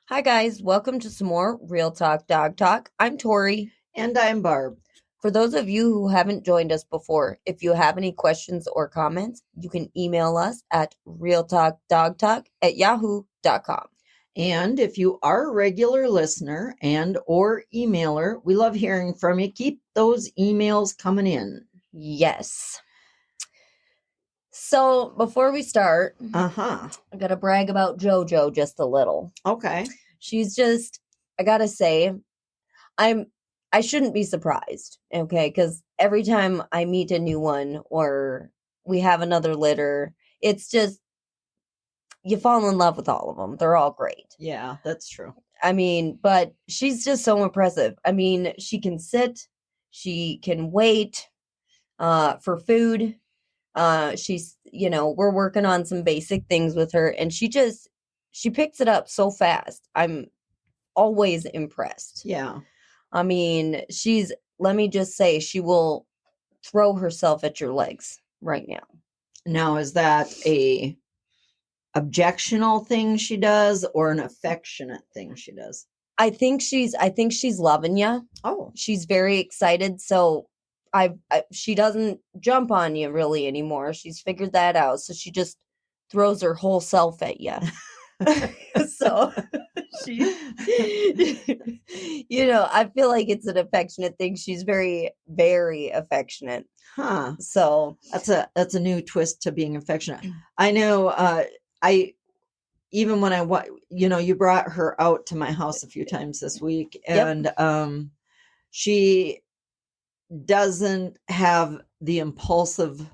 Hi, guys. Welcome to some more Real Talk Dog Talk. I'm Tori. And I'm Barb. For those of you who haven't joined us before, if you have any questions or comments, you can email us at realtalkdogtalk@yahoo.com. And if you are a regular listener and or emailer, we love hearing from you. Keep those emails coming in. Yes. So before we start, I got to brag about JoJo just a little. Okay. She's just, I got to say, I shouldn't be surprised, okay? Because every time I meet a new one or we have another litter, it's just, you fall in love with all of them. They're all great. Yeah, that's true. I mean, but she's just so impressive. I mean, she can sit, she can wait for food. She's, we're working on some basic things with her, and she picks it up so fast. I'm always impressed. Yeah. I mean, let me just say, she will throw herself at your legs right now. Now, is that a objectional thing she does or an affectionate thing she does? I think she's loving you. Oh. She's very excited. So she doesn't jump on you really anymore. She's figured that out. So she just throws her whole self at you. So she, I feel like it's an affectionate thing. She's very, very affectionate. Huh. So that's a new twist to being affectionate. I know. Even when you brought her out to my house a few times this week, and she doesn't have the impulsive,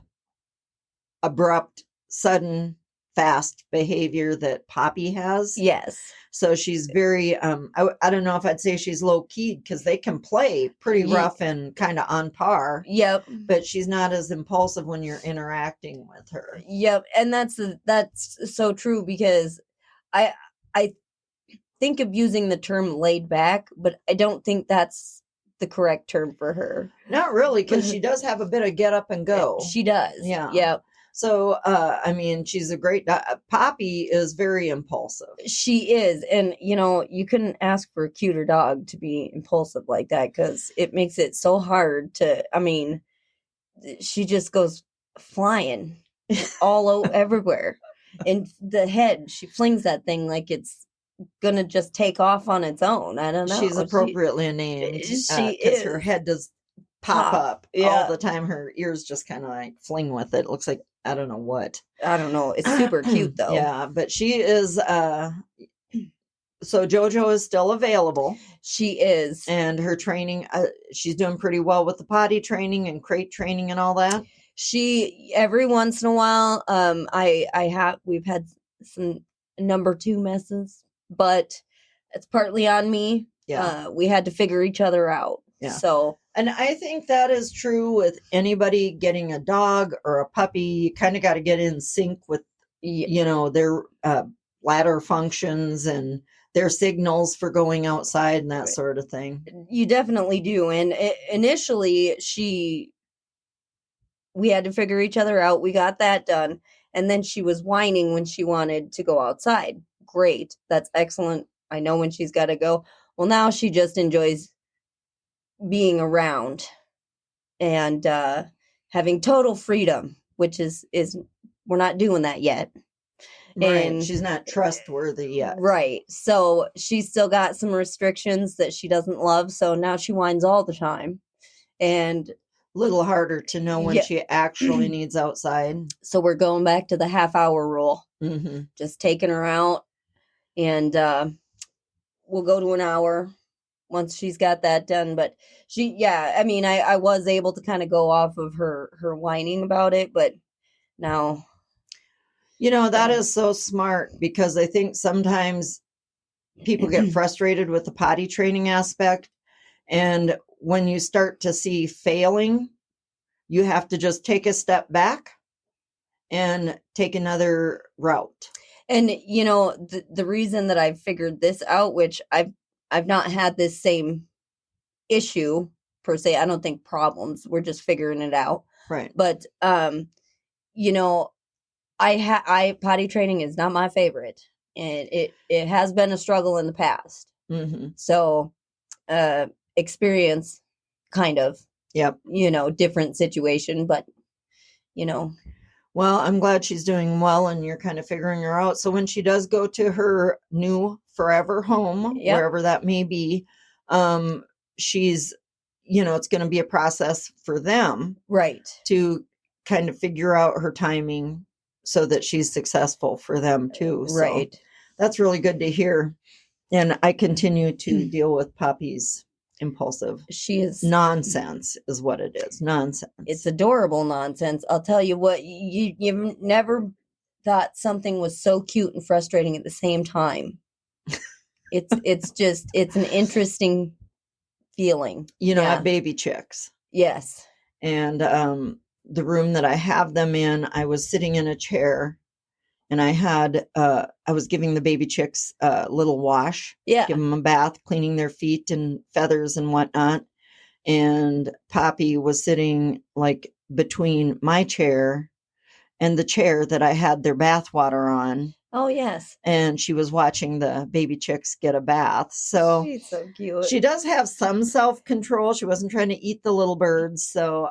abrupt, sudden, fast behavior that Poppy has. Yes. So she's very, I don't know if I'd say she's low key, because they can play pretty rough and kind of on par. Yep. But she's not as impulsive when you're interacting with her. Yep. And that's so true, because I think of using the term laid back, but I don't think that's the correct term for her. Not really, because she does have a bit of get up and go. She does. Yeah. Yep. So, I mean, she's a great Poppy is very impulsive. She is. And, you couldn't ask for a cuter dog to be impulsive like that, because it makes it so hard she just goes flying everywhere. And the head, she flings that thing like it's going to just take off on its own. I don't know. She's appropriately named. Because her head does pop up all the time. Her ears just kind of like fling with it. It looks like, I don't know what. I don't know. It's super cute though. Yeah, but she is so JoJo is still available. She is. And her training, she's doing pretty well with the potty training and crate training and all that. She, every once in a while, we've had some number 2 messes, but it's partly on me. Yeah. We had to figure each other out. Yeah. So, and I think that is true with anybody getting a dog or a puppy. You kind of got to get in sync with, their bladder functions and their signals for going outside and that sort of thing. You definitely do. And initially, we had to figure each other out. We got that done. And then she was whining when she wanted to go outside. Great. That's excellent. I know when she's got to go. Well, now she just enjoys being around and having total freedom, which is we're not doing that yet. Right. And she's not trustworthy yet. Right. So she's still got some restrictions that she doesn't love. So now she whines all the time. And little harder to know when she actually needs outside. So we're going back to the half-hour rule. Mm-hmm. Just taking her out, and we'll go to an hour once she's got that done. But I was able to kind of go off of her whining about it, but now. That is so smart, because I think sometimes people get frustrated with the potty training aspect, and when you start to see failing, you have to just take a step back and take another route. And, the reason that I've figured this out, which I've not had this same issue per se, I don't think problems, we're just figuring it out. Right. But, potty training is not my favorite. and it has been a struggle in the past. Mm-hmm. So experience kind of, Yep. Different situation, but Well, I'm glad she's doing well and you're kind of figuring her out. So when she does go to her new forever home, Yep. wherever that may be, she's, it's going to be a process for them, right, to kind of figure out her timing so that she's successful for them too. right. So that's really good to hear. And I continue to deal with Poppy's impulsive. She is nonsense is what it is. Nonsense. It's adorable nonsense. I'll tell you what, you've never thought something was so cute and frustrating at the same time. It's an interesting feeling. I have baby chicks. Yes. And the room that I have them in, I was sitting in a chair and I was giving the baby chicks a little wash. Yeah. Give them a bath, cleaning their feet and feathers and whatnot. And Poppy was sitting like between my chair and the chair that I had their bath water on. Oh, yes. And she was watching the baby chicks get a bath. So she's so cute. She does have some self-control. She wasn't trying to eat the little birds. So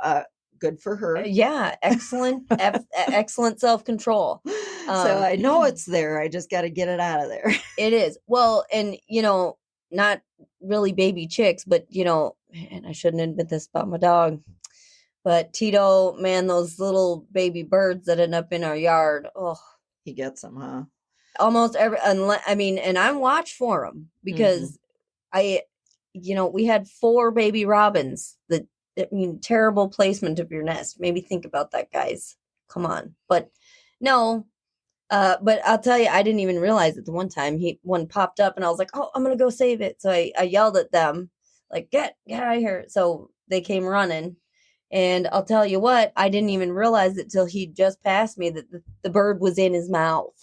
good for her. Yeah. Excellent. Excellent self-control. So I know it's there. I just got to get it out of there. It is. Well, and, not really baby chicks, but, and I shouldn't admit this about my dog, but Tito, man, those little baby birds that end up in our yard. Oh, he gets them, huh? Almost every, and I watch for them because we had 4 baby robins terrible placement of your nest. Maybe think about that, guys. Come on. But no, but I'll tell you, I didn't even realize it the one time one popped up and I was like, oh, I'm going to go save it. So I yelled at them like, get out of here. So they came running. And I'll tell you what, I didn't even realize it till he just passed me that the bird was in his mouth.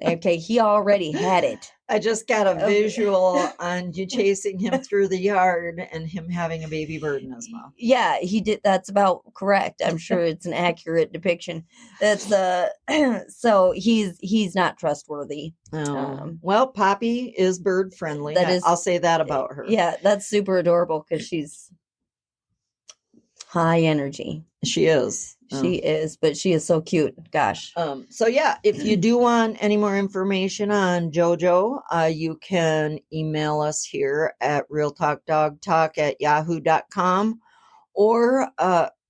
Okay, he already had it. I just got a visual on you chasing him through the yard and him having a baby bird in his mouth. Yeah, he did. That's about correct. I'm sure it's an accurate depiction. That's so he's not trustworthy. Well, Poppy is bird friendly. I'll say that about her. Yeah, that's super adorable because she's high energy. She is. She is, but she is so cute. Gosh. So yeah, if you do want any more information on JoJo, you can email us here at realtalkdogtalk@yahoo.com, or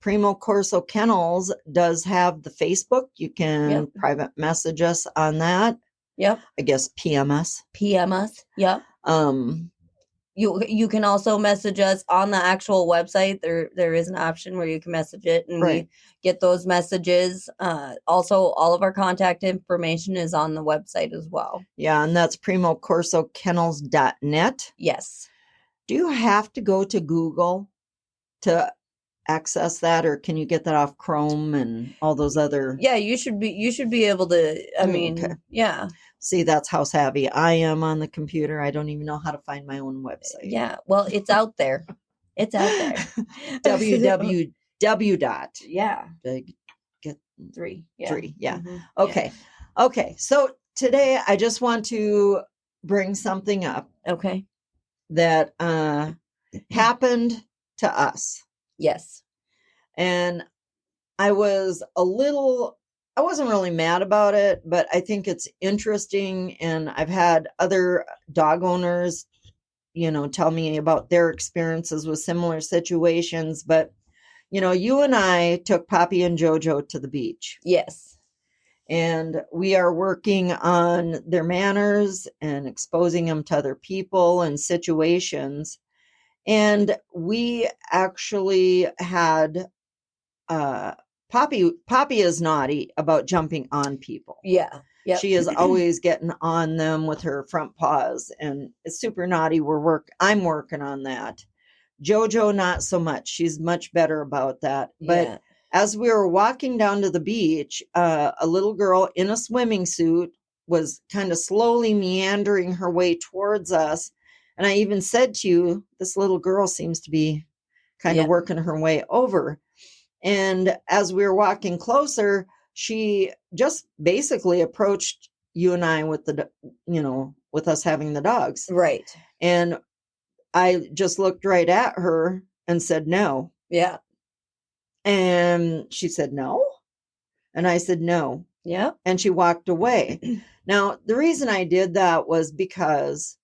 Primo Corso Kennels does have the Facebook. You can private message us on that. Yep. I guess PMS. Yep. You can also message us on the actual website. There is an option where you can message it and we get those messages. Also, all of our contact information is on the website as well. Yeah, and that's primocorsokennels.net. Yes. Do you have to go to Google to access that, or can you get that off Chrome and all those other? Yeah, you should be able to. Yeah. See, that's how savvy I am on the computer. I don't even know how to find my own website. Yeah, well, it's out there. It's out there. www. Yeah. Get 3. Yeah. 3. Yeah. Mm-hmm. Okay. Yeah. Okay. So today I just want to bring something up. Okay. That happened to us. Yes. And I wasn't really mad about it, but I think it's interesting. And I've had other dog owners, tell me about their experiences with similar situations. But, you and I took Poppy and JoJo to the beach. Yes. And we are working on their manners and exposing them to other people and situations. And we actually had Poppy is naughty about jumping on people. Yeah. Yep. She is always getting on them with her front paws, and it's super naughty. I'm working on that. JoJo, not so much. She's much better about that. But as we were walking down to the beach, a little girl in a swimming suit was kind of slowly meandering her way towards us. And I even said to you, this little girl seems to be kind of working her way over. And as we were walking closer, she just basically approached you and I with with us having the dogs. Right. And I just looked right at her and said, no. Yeah. And she said, no. And I said, no. Yeah. And she walked away. Now, the reason I did that was because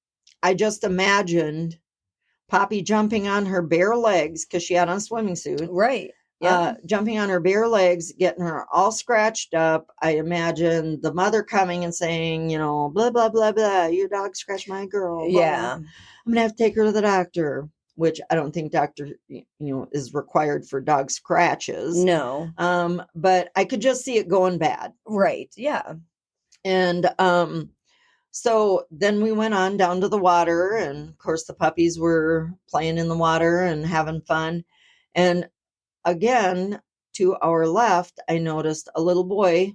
I just imagined Poppy jumping on her bare legs, because she had on a swimming suit. Right. Yeah. Jumping on her bare legs, getting her all scratched up. I imagine the mother coming and saying, blah, blah, blah, blah. Your dog scratched my girl. Blah. Yeah. I'm going to have to take her to the doctor, which I don't think doctor, is required for dog scratches. No. But I could just see it going bad. Right. Yeah. And so then we went on down to the water, and of course the puppies were playing in the water and having fun. And again, to our left, I noticed a little boy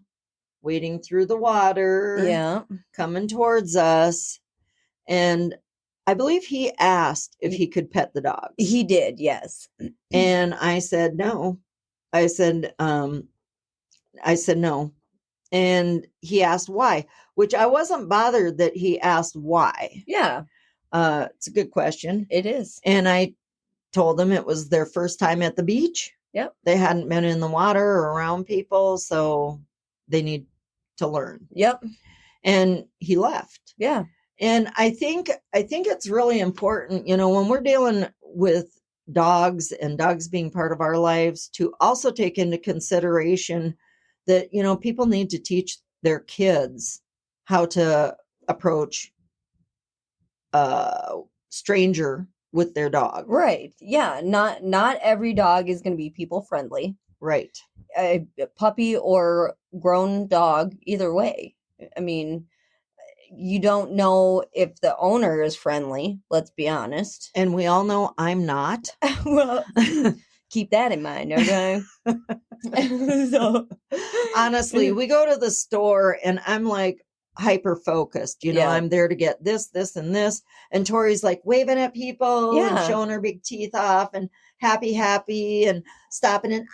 wading through the water, Yeah. coming towards us. And I believe he asked if he could pet the dogs. He did, yes. And I said no. I said no. And he asked why, which I wasn't bothered that he asked why. Yeah. It's a good question. It is. And I told them it was their first time at the beach. Yep. They hadn't been in the water or around people, so they need to learn. Yep. And he left. Yeah. And I think it's really important, when we're dealing with dogs and dogs being part of our lives, to also take into consideration that, people need to teach their kids how to approach a stranger with their dog. Right. Yeah. Not every dog is going to be people friendly. Right. A puppy or grown dog, either way. I mean, you don't know if the owner is friendly, let's be honest. And we all know I'm not. Well, keep that in mind, okay? So, honestly, we go to the store and I'm like hyper focused. Yeah. I'm there to get this, this, and this. And Tori's like waving at people and Yeah. showing her big teeth off and happy, and stopping and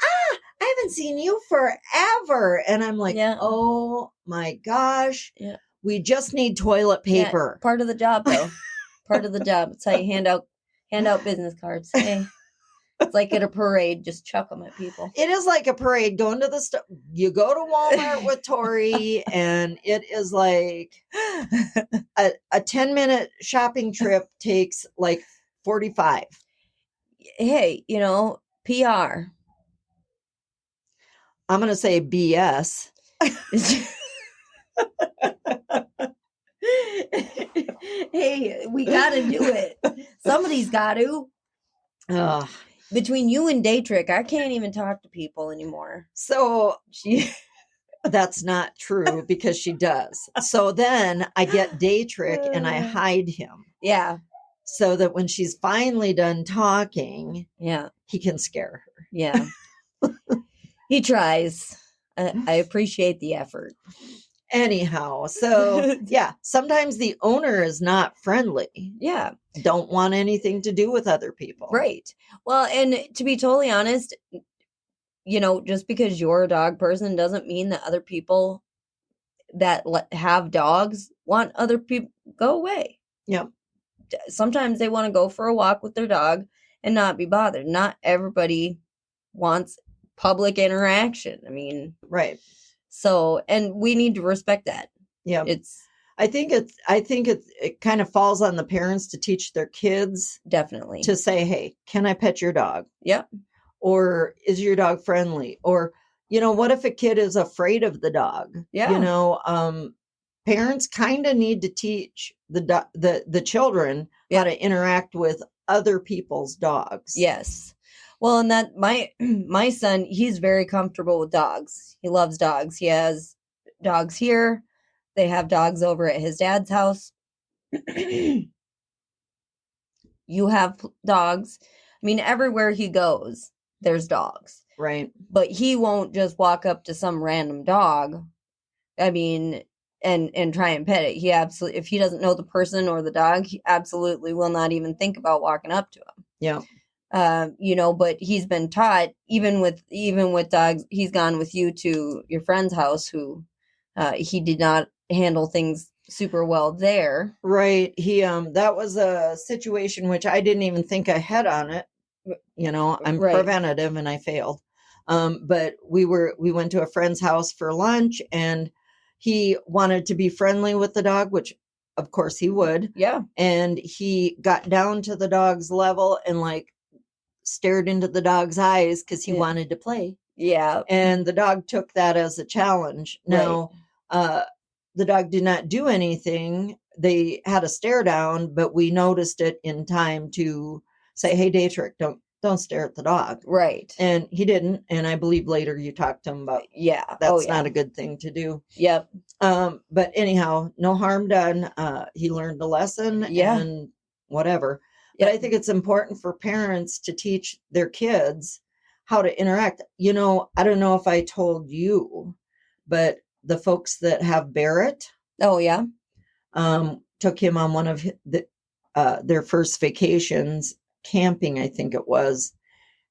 I haven't seen you forever. And I'm like, Yeah. oh my gosh. Yeah. We just need toilet paper. Yeah, part of the job, though. Part of the job. It's how you hand out business cards. Hey, it's like at a parade. Just chuck them at people. It is like a parade going to the store. You go to Walmart with Tori, and it is like a 10-minute shopping trip takes like 45. Hey, PR. I'm going to say BS. Hey, we got to do it. Somebody's got to. Ugh. Between you and Daytrick, I can't even talk to people anymore. So that's not true because she does. So then I get Daytrick and I hide him. Yeah. So that when she's finally done talking, yeah, he can scare her. Yeah. He tries. I appreciate the effort. Anyhow, so yeah, sometimes the owner is not friendly. Yeah. Don't want anything to do with other people. Right. Well, and to be totally honest, just because you're a dog person doesn't mean that other people that have dogs want other people go away. Yeah. Sometimes they want to go for a walk with their dog and not be bothered. Not everybody wants public interaction. I mean, right. So, and we need to respect that. Yeah. I think it kind of falls on the parents to teach their kids. Definitely. To say, hey, can I pet your dog? Yep. Or is your dog friendly? Or, what if a kid is afraid of the dog? Yeah. Parents kind of need to teach the children how to interact with other people's dogs. Yes. Well, and that my son, he's very comfortable with dogs. He loves dogs. He has dogs here. They have dogs over at his dad's house. You have dogs. I mean, everywhere he goes, there's dogs. Right. But he won't just walk up to some random dog. I mean, and try and pet it. He absolutely, if he doesn't know the person or the dog, he absolutely will not even think about walking up to him. Yeah. But he's been taught, even with dogs, he's gone with you to your friend's house who he did not handle things super well there. Right. He that was a situation which I didn't even think ahead on it. You know, I'm Right. preventative and I failed. But we went to a friend's house for lunch and he wanted to be friendly with the dog, which of course he would. Yeah. And he got down to the dog's level and like stared into the dog's eyes because he wanted to play. Yeah. And the dog took that as a challenge. Now, the dog did not do anything. They had a stare down, but we noticed it in time to say, "Hey, Dietrich, don't stare at the dog." Right. And he didn't. And I believe later you talked to him about that's not a good thing to do. Yep. But anyhow, no harm done. He learned a lesson and whatever. But I think it's important for parents to teach their kids how to interact. You know, I don't know if I told you, but the folks that have Barrett, took him on one of their first vacations camping, I think it was,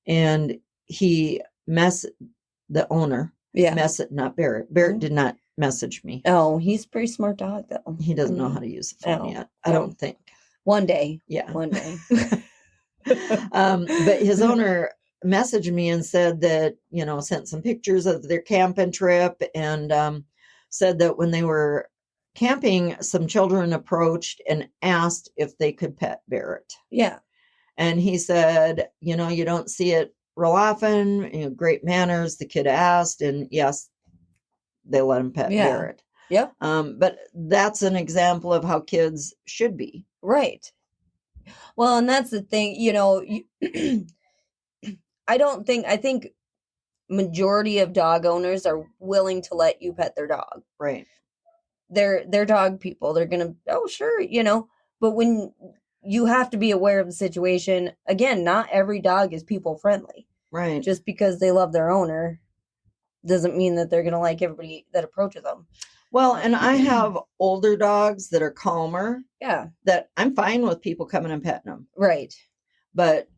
and he the owner not Barrett. Barrett did not message me. Oh, he's a pretty smart dog, though. He doesn't know how to use the phone yet. I don't think. One day. Yeah. One day. But his owner messaged me and said that, you know, sent some pictures of their camping trip and said that when they were camping, some children approached and asked if they could pet Barrett. Yeah. And he said, you know, you don't see it real often, you know, great manners. The kid asked, and yes, they let him pet Barrett. Yep. But that's an example of how kids should be. Right. Well, and that's the thing, you know, I think majority of dog owners are willing to let you pet their dog. Right. They're dog people. They're going to, oh, sure, you know, but when you have to be aware of the situation, again, not every dog is people friendly. Right. Just because they love their owner doesn't mean that they're going to like everybody that approaches them. Well, and I have older dogs that are calmer. Yeah. That I'm fine with people coming and petting them. Right. But,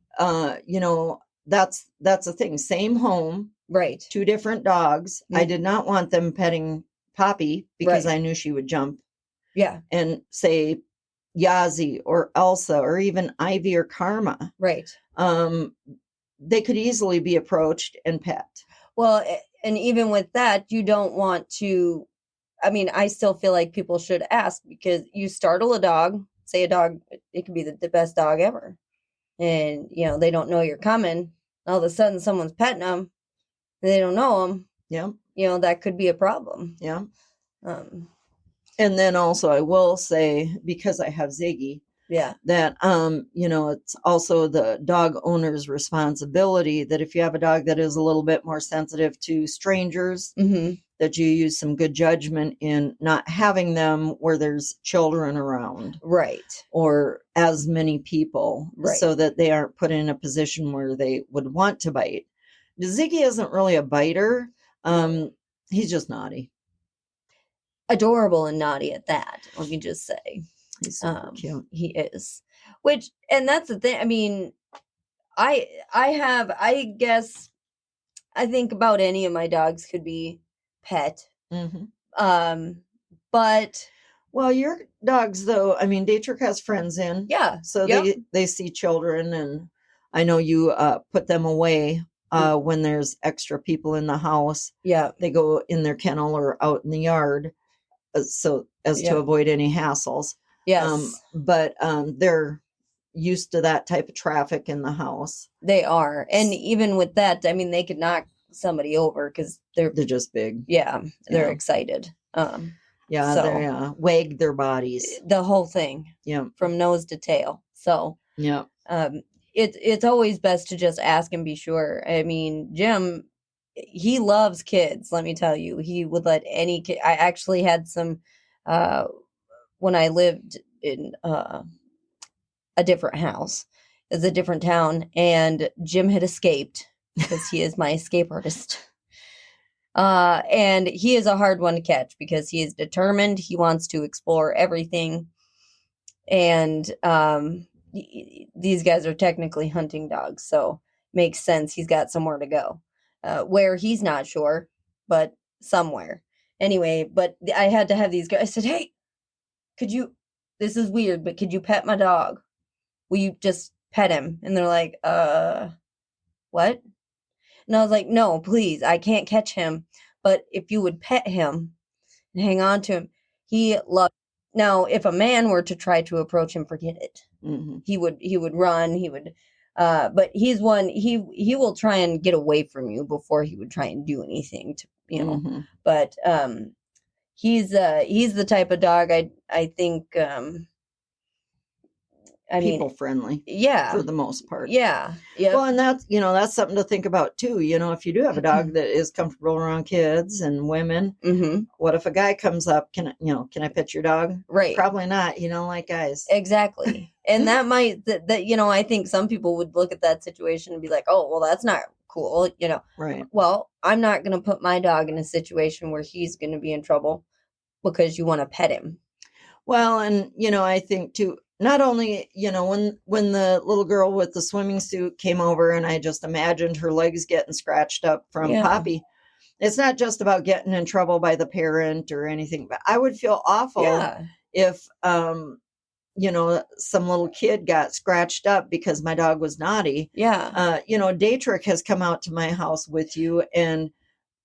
you know, that's the thing. Same home. Right. 2 different dogs. I did not want them petting Poppy because I knew she would jump. Yeah. And say Yazi or Elsa or even Ivy or Karma. Right. They could easily be approached and pet. Well, and even with that, you don't want to, I mean, I still feel like people should ask because you startle a dog, say a dog, it could be the best dog ever. And, you know, they don't know you're coming. All of a sudden someone's petting them. They don't know them. Yeah. You know, that could be a problem. Yeah. And then also I will say, because I have Ziggy, that, you know, it's also the dog owner's responsibility that if you have a dog that is a little bit more sensitive to strangers, that you use some good judgment in not having them where there's children around. Right. Or as many people. Right. So that they aren't put in a position where they would want to bite. Ziggy isn't really a biter. He's just naughty. Adorable and naughty at that, let me just say. He's super cute. He is. And that's the thing. I mean, I guess I think about any of my dogs could be pet. But well, your dogs though, I mean, Dietrich has friends in. Yeah. So they see children, and I know you put them away when there's extra people in the house. Yeah. They go in their kennel or out in the yard so as to avoid any hassles. Yes. But they're used to that type of traffic in the house. They are. And even with that, I mean, they could knock somebody over because they're just big. Yeah. They're excited. They wag their bodies. The whole thing. Yeah. From nose to tail. So yeah. It's always best to just ask and be sure. I mean, Jim, he loves kids. Let me tell you, he would let any kid. I actually had some when I lived in a different house, it's a different town, and Jim had escaped because he is my escape artist. And he is a hard one to catch because he is determined. He wants to explore everything, and these guys are technically hunting dogs, so makes sense. He's got somewhere to go, where he's not sure, but somewhere. Anyway, but I had to have these guys. I said, "Hey, this is weird, but could you pet my dog? Will you just pet him?" And they're like, what? And I was like, "No, please, I can't catch him. But if you would pet him and hang on to him, he loves." Now, if a man were to try to approach him, forget it. Mm-hmm. He would run, but he's one, he will try and get away from you before he would try and do anything to, Mm-hmm. but he's the type of dog I think I mean, People friendly yeah, for the most part. yeah. Well, and that's something to think about too. If you do have a dog that is comfortable around kids and women, Mm-hmm. what if a guy comes up? Can I pet your dog? Right. Probably not. You don't like guys. Exactly. And that might that I think some people would look at that situation and be like, "Oh, well, that's not cool." Right. Well, I'm not going to put my dog in a situation where he's going to be in trouble because you want to pet him. Well, and I think too, not only, when the little girl with the swimming suit came over and I just imagined her legs getting scratched up from Poppy, it's not just about getting in trouble by the parent or anything, but I would feel awful if, some little kid got scratched up because my dog was naughty. Yeah. Daytrick has come out to my house with you and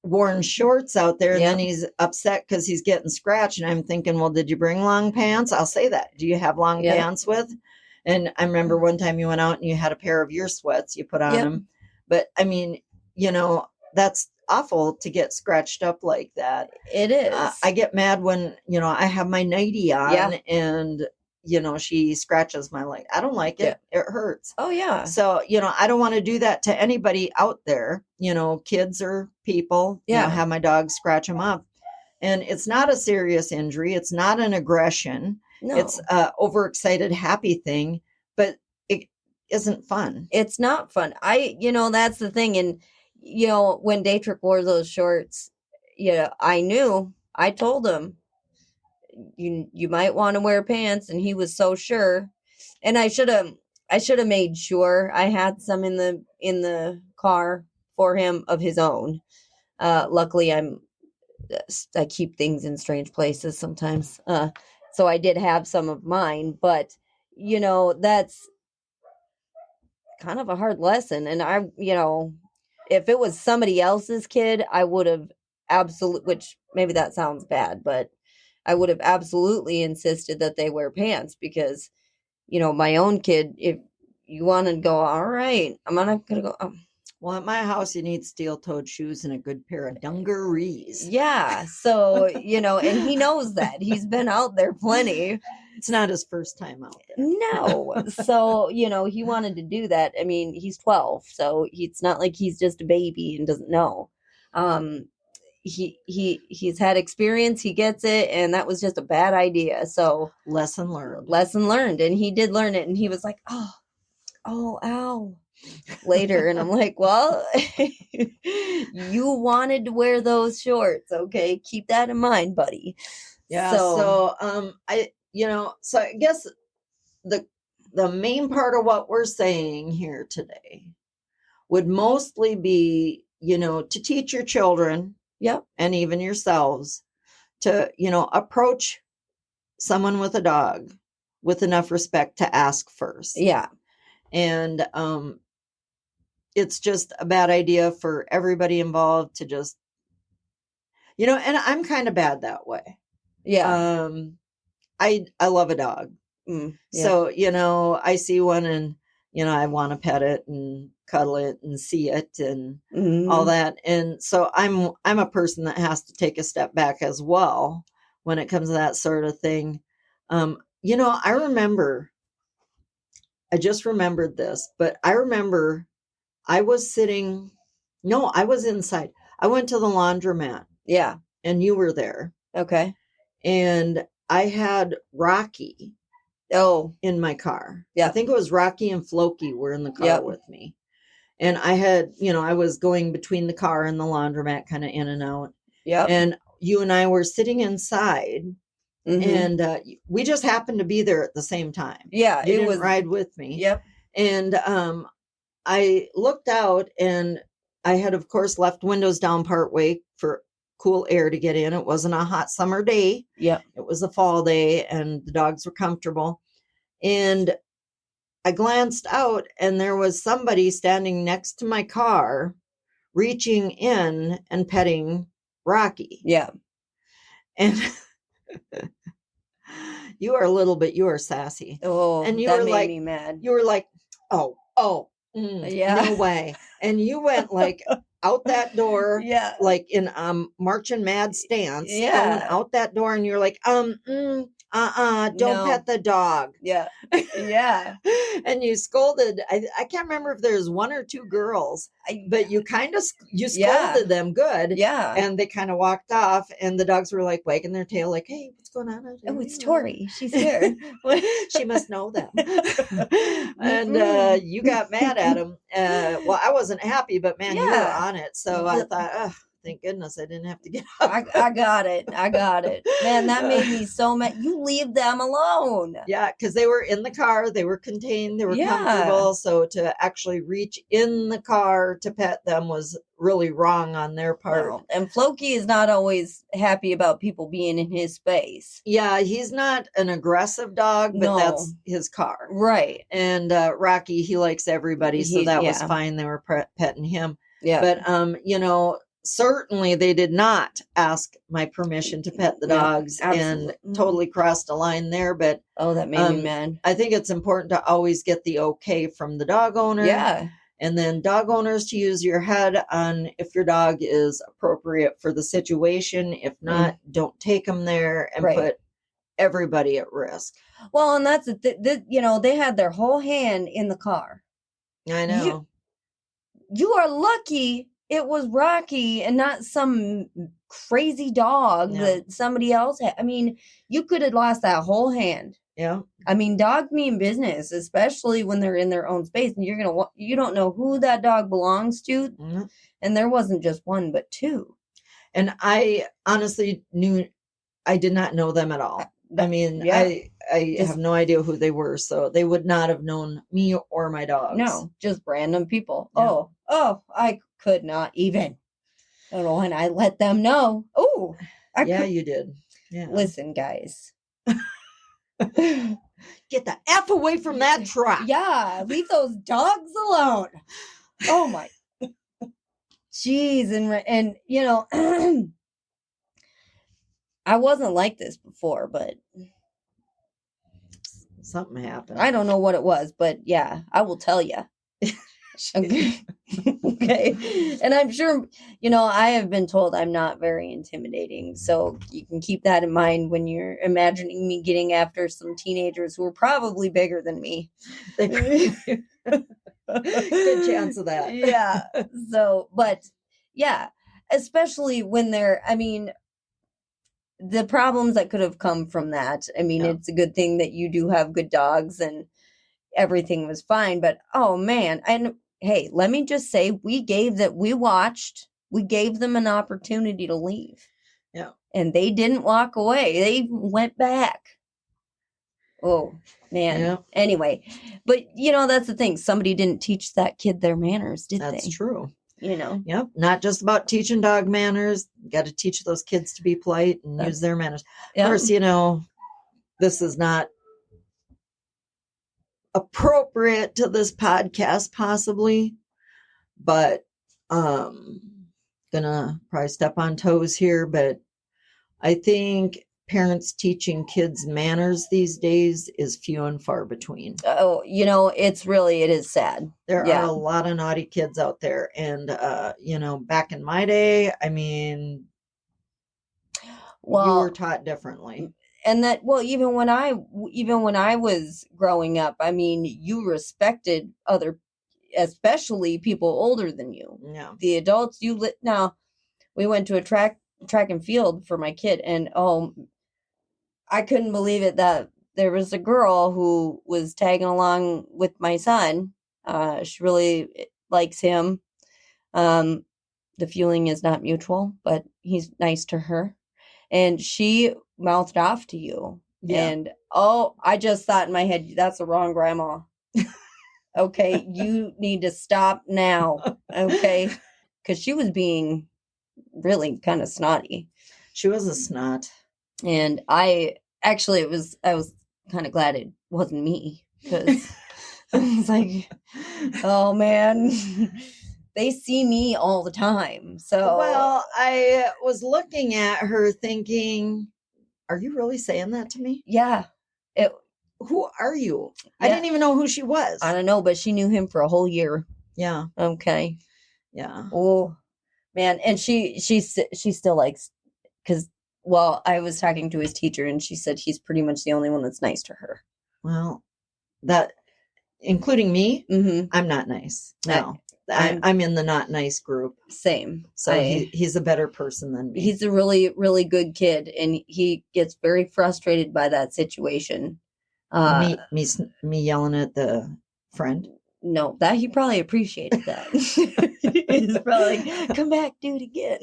worn shorts out there, and then he's upset because he's getting scratched. And I'm thinking, well, did you bring long pants? I'll say that. Do you have long pants with? And I remember one time you went out and you had a pair of your sweats you put on them. But I mean, that's awful to get scratched up like that. It is. I get mad when, I have my nightie on and, she scratches my leg. I don't like it. It hurts. Oh, yeah. So, I don't want to do that to anybody out there, kids or people, have my dog scratch them up. And it's not a serious injury. It's not an aggression. No. It's a overexcited, happy thing, but it isn't fun. It's not fun. That's the thing. And, when Daytrick wore those shorts, I told him, you might want to wear pants, and he was so sure. And I should have made sure I had some in the car for him of his own. Luckily I keep things in strange places sometimes. So I did have some of mine, but that's kind of a hard lesson. And if it was somebody else's kid, I would have which maybe that sounds bad, but I would have absolutely insisted that they wear pants because, my own kid, if you want to go, all right, I'm not going to go. Well, at my house, you need steel-toed shoes and a good pair of dungarees. Yeah. So, and he knows that. He's been out there plenty. It's not his first time out there. No. So, he wanted to do that. I mean, he's 12, so it's not like he's just a baby and doesn't know. He's had experience, he gets it, and that was just a bad idea. So lesson learned. And he did learn it, and he was like, oh ow later. And I'm like, well, you wanted to wear those shorts, okay, keep that in mind, buddy. So I guess the main part of what we're saying here today would mostly be, to teach your children and even yourselves to, approach someone with a dog with enough respect to ask first. Yeah. And it's just a bad idea for everybody involved to just, and I'm kind of bad that way. Yeah. I love a dog. So, I see one and, I want to pet it and cuddle it and see it and all that. And so I'm a person that has to take a step back as well when it comes to that sort of thing. I just remembered this, but I remember I was inside. I went to the laundromat. Yeah. And you were there. Okay. And I had Rocky in my car. Yeah. I think it was Rocky and Floki were in the car with me. And I had, I was going between the car and the laundromat, kind of in and out. Yeah. And you and I were sitting inside. And we just happened to be there at the same time. Yeah. You didn't ride with me. Yep. And I looked out and I had, of course, left windows down part way for cool air to get in. It wasn't a hot summer day. Yeah. It was a fall day, and the dogs were comfortable. And I glanced out, and there was somebody standing next to my car, reaching in and petting Rocky. Yeah. And you are sassy. Oh, And you that were made like, me mad. you were like, Yeah. no way. And you went like out that door, Yeah. like in marching mad stance, going Yeah. out that door, and you're like, don't No. pet the dog. Yeah. Yeah. And you scolded. I can't remember if there's one or two girls, but you kind of you Yeah. scolded them good. Yeah. And they kind of walked off, and the dogs were like wagging their tail, like, "Hey, what's going on?" Oh, it's Tori. She's here. She must know them. And you got mad at him. Well, I wasn't happy, but man, you were Yeah. on it. So I thought, oh, thank goodness I didn't have to get up. I got it. I got it. Man, that made me so mad. You leave them alone. Yeah, because they were in the car, they were contained, they were Yeah. comfortable. So to actually reach in the car to pet them was really wrong on their part. No. And Floki is not always happy about people being in his space. Yeah, he's not an aggressive dog, but No. that's his car. Right. And Rocky, he likes everybody, so that was yeah. fine. They were petting him. Yeah. But certainly they did not ask my permission to pet the No, dogs, absolutely. and totally crossed a line there. But Oh, that made me mad. I think it's important to always get the okay from the dog owner. Yeah. And then dog owners to use your head on if your dog is appropriate for the situation. If not, don't take them there and Right. put everybody at risk. Well, and that's they had their whole hand in the car. I know. You are lucky it was Rocky and not some crazy dog that somebody else had. I mean, you could have lost that whole hand. Yeah. I mean, dogs mean business, especially when they're in their own space, and you don't know who that dog belongs to. Mm-hmm. And there wasn't just one, but two. And I honestly I did not know them at all. I mean, Yeah. I have no idea who they were, so they would not have known me or my dogs. No, just random people. Yeah. Oh, I could not even. Oh, and I let them know. Oh, you did. Yeah. Listen, guys. Get the F away from that truck. Yeah, leave those dogs alone. Oh my. Jeez, and I wasn't like this before, but something happened. I don't know what it was, but yeah, I will tell you. Okay. Okay. And I'm sure, I have been told I'm not very intimidating. So you can keep that in mind when you're imagining me getting after some teenagers who are probably bigger than me. Good chance of that. Yeah. So, but yeah, especially when the problems that could have come from that. I mean, It's a good thing that you do have good dogs and everything was fine, but oh man. And hey, let me just say, we gave them an opportunity to leave. Yeah. And they didn't walk away. They went back. Oh man. Yeah. Anyway, but that's the thing. Somebody didn't teach that kid their manners, did they? That's true. Yep. Not just about teaching dog manners. Got to teach those kids to be polite and use their manners. Of course, this is not appropriate to this podcast possibly, but gonna probably step on toes here, but I think parents teaching kids manners these days is few and far between. Oh, it is sad. There are a lot of naughty kids out there, and back in my day, I mean, you were taught differently. And that, even when I was growing up, I mean, you respected other, especially people older than you. Yeah. The adults now, we went to a track and field for my kid, and I couldn't believe it that there was a girl who was tagging along with my son. She really likes him. The feeling is not mutual, but he's nice to her. And she mouthed off to you. Yeah. And I just thought in my head, that's the wrong grandma. Okay, you need to stop now. Okay. Because she was being really kind of snotty. She was a snot. And I was kind of glad it wasn't me, because I was like, oh man, they see me all the time. So, well, I was looking at her thinking, are you really saying that to me? yeah, Who are you? Yeah. I didn't even know who she was. I don't know, but she knew him for a whole year. Yeah. Okay. Yeah. Oh man. And she still likes, because, well, I was talking to his teacher and she said he's pretty much the only one that's nice to her. Well, that, including me, Mm-hmm. I'm not nice. No, I'm in the not nice group. Same. So he's a better person than me. He's a really, really good kid, and he gets very frustrated by that situation. Me yelling at the friend. No, that he probably appreciated that. He's probably like, come back, do it again.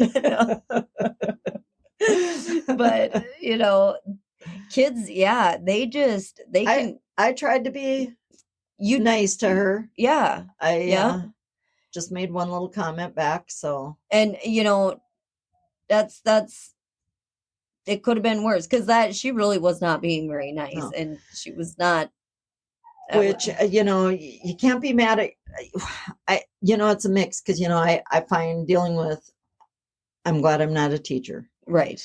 But kids, yeah, they can. I tried to be nice to her. Yeah. I just made one little comment back. So, and that's it could have been worse, because she really was not being very nice. No. And she was not. Which, you can't be mad at, it's a mix, because, I find dealing with, I'm glad I'm not a teacher. Right.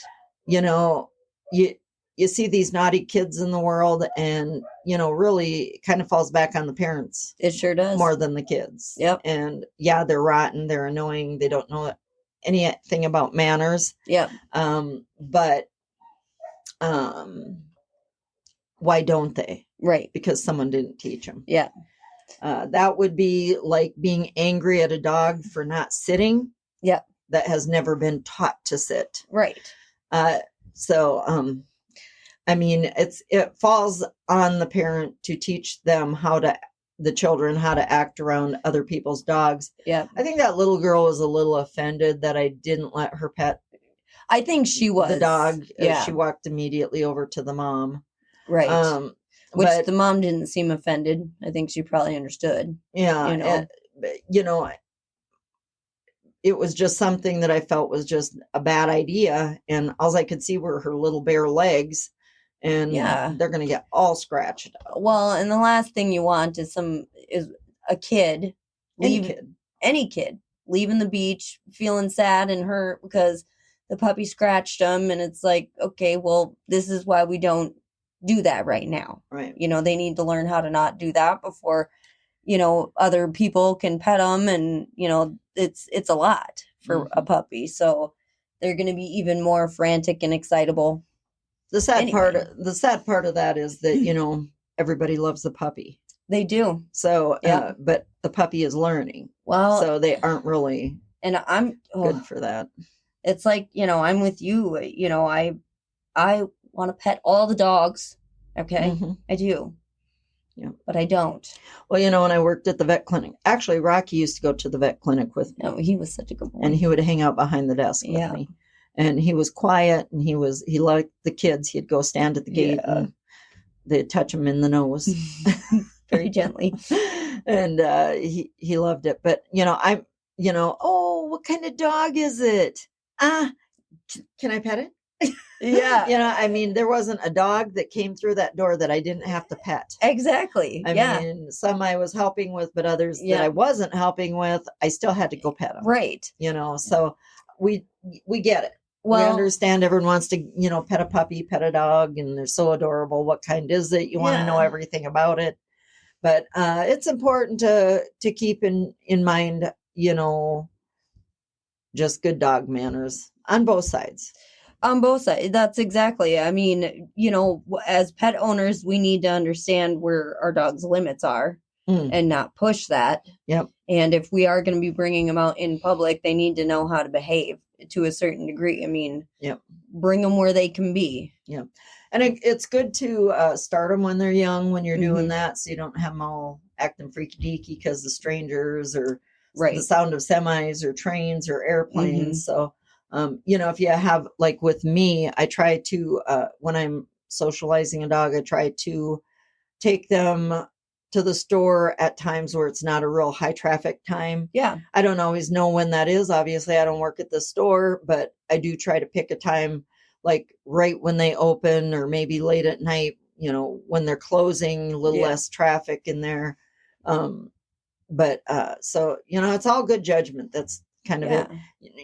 You see these naughty kids in the world, and, really it kind of falls back on the parents. It sure does. More than the kids. Yep. And yeah, they're rotten. They're annoying. They don't know anything about manners. Yep. But why don't they? Right. Because someone didn't teach them. Yeah. That would be like being angry at a dog for not sitting. Yeah. That has never been taught to sit. Right. So, it falls on the parent to teach them the children how to act around other people's dogs. Yeah. I think that little girl was a little offended that I didn't let her pet. I think she was. The dog. Yeah. She walked immediately over to the mom. Right. Which the mom didn't seem offended. I think she probably understood. Yeah. It was just something that I felt was just a bad idea. And all I could see were her little bare legs. And they're going to get all scratched. Well, and the last thing you want is a kid. Any kid leaving the beach, feeling sad and hurt because the puppy scratched them. And it's like, okay, well, this is why we don't do that right now. Right. They need to learn how to not do that before, other people can pet them. And, it's a lot for a puppy. So they're going to be even more frantic and excitable. The sad part of that is that, everybody loves the puppy. They do. So, but the puppy is learning. Well, so they aren't really I'm good for that. It's like, I'm with you. I want to pet all the dogs. Okay. Mm-hmm. I do. Yeah. But I don't. Well, when I worked at the vet clinic, actually Rocky used to go to the vet clinic with me. No, he was such a good boy. And he would hang out behind the desk with me. And he was quiet, and he liked the kids. He'd go stand at the gate and they'd touch him in the nose. Very gently. And he loved it. But, oh, what kind of dog is it? Can I pet it? Yeah. There wasn't a dog that came through that door that I didn't have to pet. Exactly. I mean, some I was helping with, but others that I wasn't helping with, I still had to go pet them. Right. So we get it. Well, we understand everyone wants to, pet a puppy, pet a dog, and they're so adorable. What kind is it? You want to know everything about it. But it's important to keep in mind, just good dog manners on both sides. On both sides. That's exactly. As pet owners, we need to understand where our dog's limits are and not push that. Yep. And if we are going to be bringing them out in public, they need to know how to behave to a certain degree. Bring them where they can be. Yeah. And it's good to start them when they're young, when you're doing that, so you don't have them all acting freaky deaky because the strangers or the sound of semis or trains or airplanes. So, if you have, like with me, I try to, when I'm socializing a dog, I try to take them to the store at times where it's not a real high traffic time. Yeah. I don't always know when that is. Obviously, I don't work at the store, but I do try to pick a time like right when they open or maybe late at night, when they're closing, a little less traffic in there. But so, it's all good judgment. That's kind of it.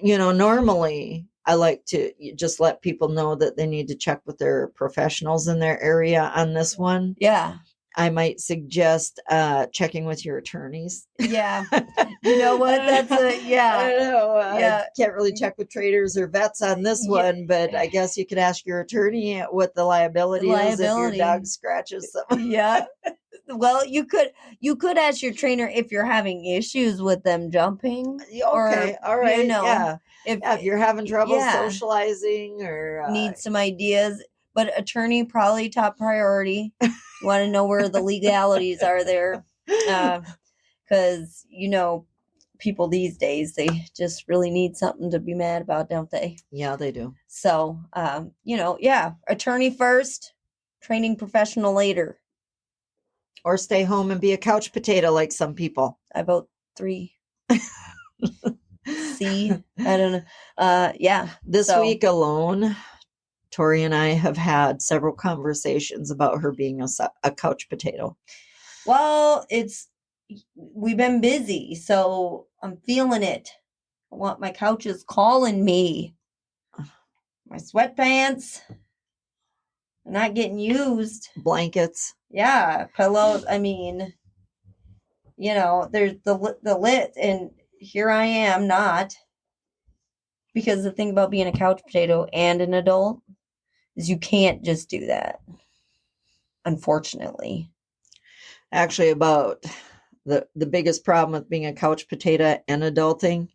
Normally I like to just let people know that they need to check with their professionals in their area on this one. Yeah. I might suggest checking with your attorneys. Yeah. You know what? That's I don't know. I can't really check with traders or vets on this one, but I guess you could ask your attorney what the liability is if your dog scratches someone. Yeah. Well, you could ask your trainer if you're having issues with them jumping. Okay. All right. Yeah. If you're having trouble socializing or need some ideas, but attorney probably top priority. You want to know where the legalities are there. Because, people these days, they just really need something to be mad about, don't they? Yeah, they do. So, attorney first, training professional later. Or stay home and be a couch potato like some people. I vote 3. C. I don't know. This week alone, Tori and I have had several conversations about her being a couch potato. Well, we've been busy, so I'm feeling it. I want my couches calling me. My sweatpants are not getting used. Blankets. Yeah, pillows. I mean, there's the lit, and here I am not. Because the thing about being a couch potato and an adult is you can't just do that. Unfortunately. Actually, about the biggest problem with being a couch potato and adulting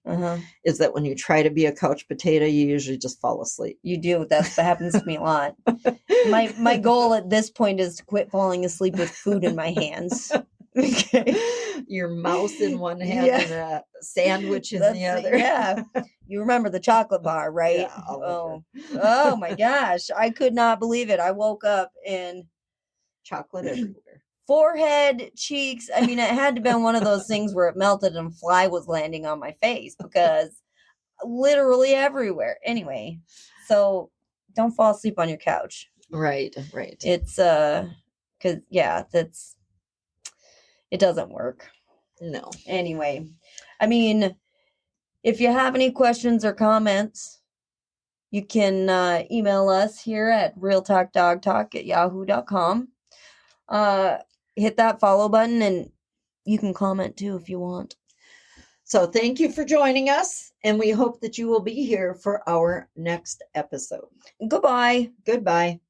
is that when you try to be a couch potato, you usually just fall asleep. You do. That happens to me a lot. My goal at this point is to quit falling asleep with food in my hands. Okay. Your mouse in one hand and a sandwich in the other. Yeah. You remember the chocolate bar, right? Yeah, oh my gosh. I could not believe it. I woke up and chocolate everywhere. Forehead, cheeks. I mean, it had to have been one of those things where it melted and a fly was landing on my face because literally everywhere. Anyway, so don't fall asleep on your couch. Right. It's because it doesn't work. No. Anyway, I mean, if you have any questions or comments, you can email us here at realtalkdogtalk@yahoo.com. Hit that follow button and you can comment too if you want. So thank you for joining us, and we hope that you will be here for our next episode. Goodbye. Goodbye.